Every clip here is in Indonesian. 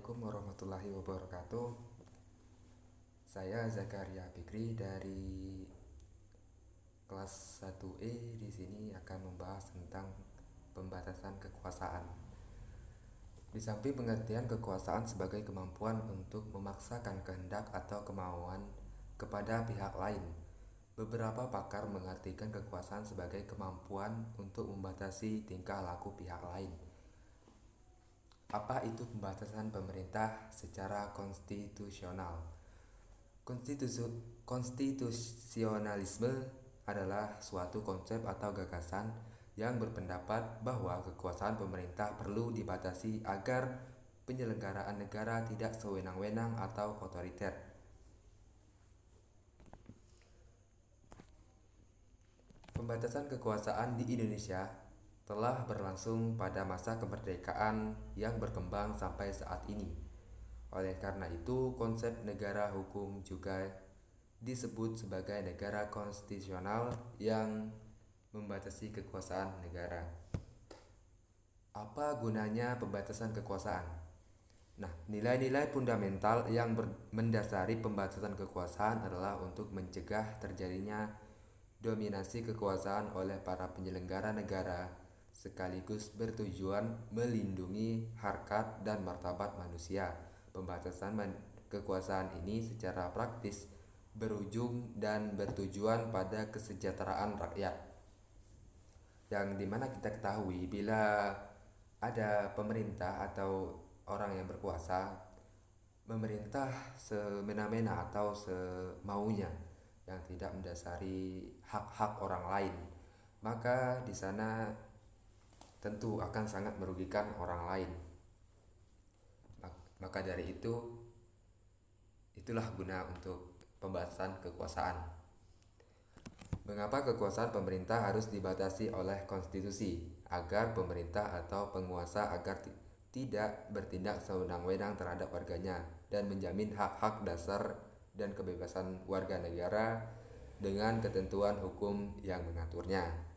Assalamualaikum warahmatullahi wabarakatuh. Saya Zakaria Fikri dari kelas 1E. Di sini akan membahas tentang pembatasan kekuasaan. Di samping pengertian kekuasaan sebagai kemampuan untuk memaksakan kehendak atau kemauan kepada pihak lain, beberapa pakar mengartikan kekuasaan sebagai kemampuan untuk membatasi tingkah laku pihak lain. Apa itu pembatasan pemerintah secara konstitusional? Konstitusionalisme adalah suatu konsep atau gagasan yang berpendapat bahwa kekuasaan pemerintah perlu dibatasi agar penyelenggaraan negara tidak sewenang-wenang atau otoriter. Pembatasan kekuasaan di Indonesia telah berlangsung pada masa kemerdekaan yang berkembang sampai saat ini. Oleh karena itu, konsep negara hukum juga disebut sebagai negara konstitusional yang membatasi kekuasaan negara. Apa gunanya pembatasan kekuasaan? Nah, nilai-nilai fundamental yang mendasari pembatasan kekuasaan adalah untuk mencegah terjadinya dominasi kekuasaan oleh para penyelenggara negara, sekaligus bertujuan melindungi harkat dan martabat manusia. Pembatasan kekuasaan ini secara praktis berujung dan bertujuan pada kesejahteraan rakyat. Yang dimana kita ketahui bila ada pemerintah atau orang yang berkuasa memerintah semena-mena atau semaunya yang tidak mendasari hak-hak orang lain, maka di sana tentu akan sangat merugikan orang lain. Maka dari itulah guna untuk pembatasan kekuasaan. Mengapa kekuasaan pemerintah harus dibatasi oleh konstitusi? Agar pemerintah atau penguasa tidak bertindak sewenang-wenang terhadap warganya dan menjamin hak-hak dasar dan kebebasan warga negara dengan ketentuan hukum yang mengaturnya.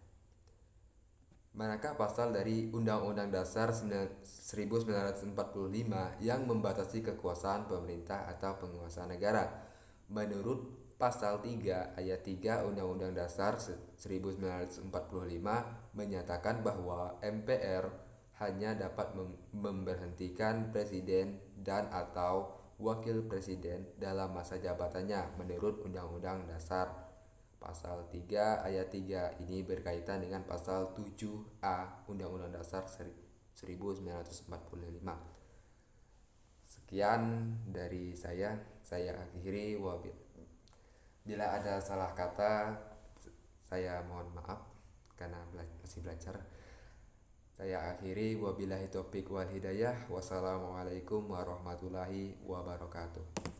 Manakah pasal dari Undang-Undang Dasar 1945 yang membatasi kekuasaan pemerintah atau penguasa negara? Menurut pasal 3 ayat 3 Undang-Undang Dasar 1945 menyatakan bahwa MPR hanya dapat memberhentikan presiden dan atau wakil presiden dalam masa jabatannya menurut Undang-Undang Dasar. Pasal 3 ayat 3 ini berkaitan dengan pasal 7A Undang-Undang Dasar 1945. Sekian dari saya akhiri. Bila ada salah kata, saya mohon maaf karena masih belajar. Saya akhiri, wabillahi taufiq wal hidayah. Wassalamualaikum warahmatullahi wabarakatuh.